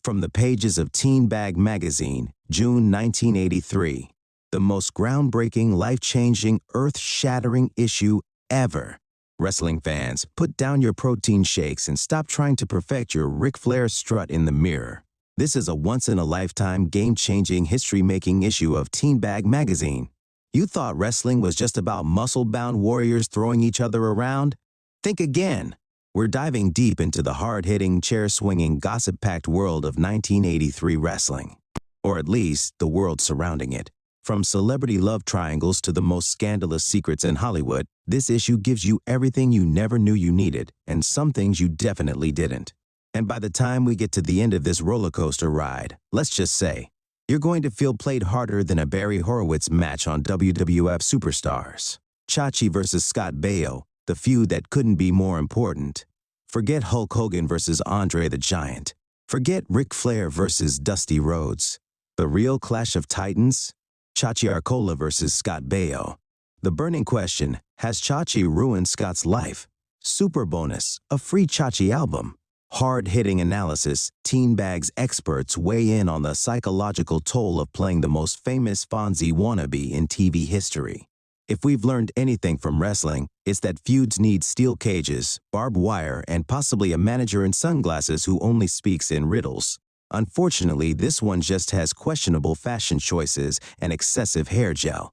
From the pages of Teen Bag Magazine, June 1983, the most groundbreaking, life-changing, earth-shattering issue ever. Wrestling fans, put down your protein shakes and stop trying to perfect your Ric Flair strut in the mirror. This is a once-in-a-lifetime, game-changing, history-making issue of Teen Bag Magazine. You thought wrestling was just about muscle-bound warriors throwing each other around? Think again. We're diving deep into the hard-hitting, chair-swinging, gossip-packed world of 1983 wrestling. Or at least, the world surrounding it. From celebrity love triangles to the most scandalous secrets in Hollywood, this issue gives you everything you never knew you needed, and some things you definitely didn't. And by the time we get to the end of this roller coaster ride, let's just say, you're going to feel played harder than a Barry Horowitz match on WWF Superstars. Chachi versus Scott Baio, the feud that couldn't be more important. Forget Hulk Hogan versus Andre the Giant. Forget Ric Flair versus Dusty Rhodes. The real clash of titans? Chachi Arcola versus Scott Baio. The burning question, has Chachi ruined Scott's life? Super bonus, a free Chachi album. Hard-hitting analysis, Teen Bag's experts weigh in on the psychological toll of playing the most famous Fonzie wannabe in TV history. If we've learned anything from wrestling, it's that feuds need steel cages, barbed wire, and possibly a manager in sunglasses who only speaks in riddles. Unfortunately, this one just has questionable fashion choices and excessive hair gel.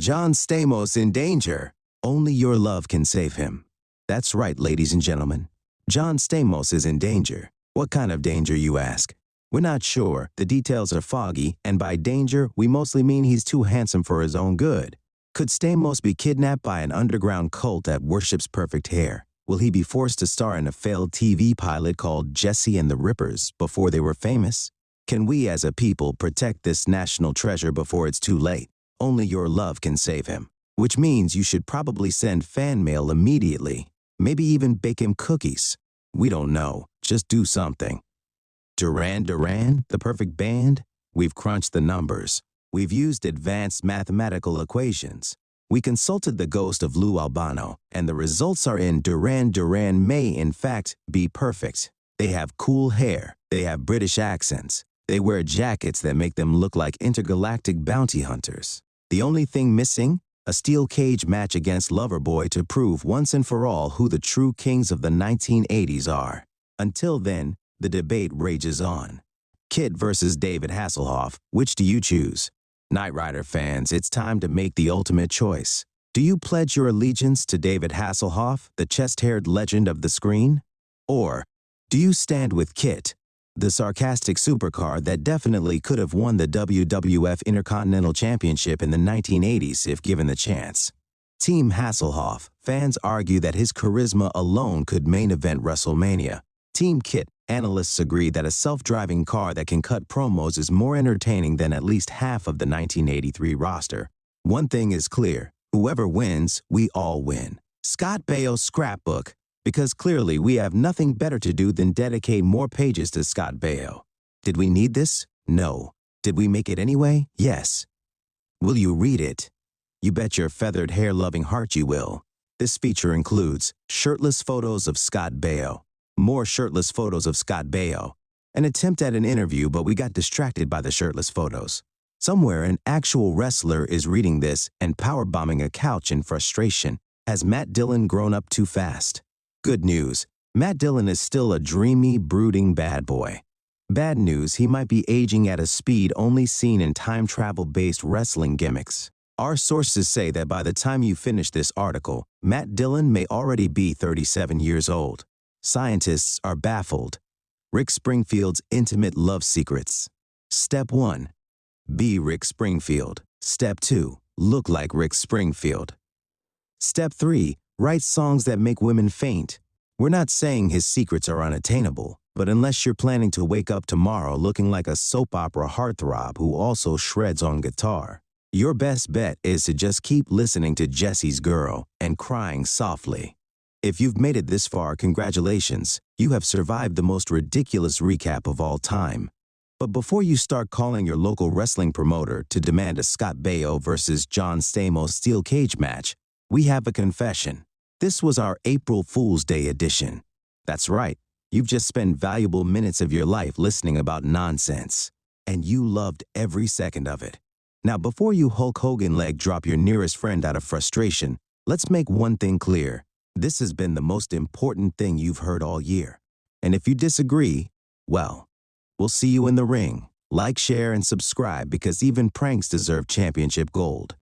John Stamos in danger. Only your love can save him. That's right, ladies and gentlemen. John Stamos is in danger. What kind of danger, you ask? We're not sure, the details are foggy, and by danger, we mostly mean he's too handsome for his own good. Could Stamos be kidnapped by an underground cult that worships perfect hair? Will he be forced to star in a failed TV pilot called Jesse and the Rippers before they were famous? Can we as a people protect this national treasure before it's too late? Only your love can save him. Which means you should probably send fan mail immediately. Maybe even bake him cookies. We don't know. Just do something. Duran Duran, the perfect band? We've crunched the numbers. We've used advanced mathematical equations. We consulted the ghost of Lou Albano, and the results are in. Duran Duran may, in fact, be perfect. They have cool hair. They have British accents. They wear jackets that make them look like intergalactic bounty hunters. The only thing missing? A steel cage match against Loverboy to prove once and for all who the true kings of the 1980s are. Until then, the debate rages on. Kit versus David Hasselhoff, which do you choose? Knight Rider fans, it's time to make the ultimate choice. Do you pledge your allegiance to David Hasselhoff, the chest-haired legend of the screen? Or do you stand with Kit, the sarcastic supercar that definitely could have won the WWF Intercontinental Championship in the 1980s if given the chance? Team Hasselhoff, fans argue that his charisma alone could main event WrestleMania. Team Kit, analysts agree that a self-driving car that can cut promos is more entertaining than at least half of the 1983 roster. One thing is clear, whoever wins, we all win. Scott Baio's scrapbook, because clearly we have nothing better to do than dedicate more pages to Scott Baio. Did we need this? No. Did we make it anyway? Yes. Will you read it? You bet your feathered hair-loving heart you will. This feature includes shirtless photos of Scott Baio, more shirtless photos of Scott Baio, an attempt at an interview but we got distracted by the shirtless photos. Somewhere an actual wrestler is reading this and powerbombing a couch in frustration. Has Matt Dillon grown up too fast? Good news, Matt Dillon is still a dreamy, brooding bad boy. Bad news, he might be aging at a speed only seen in time travel-based wrestling gimmicks. Our sources say that by the time you finish this article, Matt Dillon may already be 37 years old. Scientists are baffled. Rick Springfield's intimate love secrets. Step 1. Be Rick Springfield. Step 2. Look like Rick Springfield. Step 3. Write songs that make women faint. We're not saying his secrets are unattainable, but unless you're planning to wake up tomorrow looking like a soap opera heartthrob who also shreds on guitar, your best bet is to just keep listening to Jesse's Girl and crying softly. If you've made it this far, congratulations, you have survived the most ridiculous recap of all time. But before you start calling your local wrestling promoter to demand a Scott Baio versus John Stamos steel cage match, we have a confession. This was our April Fool's Day edition. That's right, You've just spent valuable minutes of your life listening about nonsense, and you loved every second of it. Now, before you Hulk Hogan leg drop your nearest friend out of frustration, let's make one thing clear. This has been the most important thing you've heard all year. And if you disagree, well, we'll see you in the ring. Like, share, and subscribe because even pranks deserve championship gold.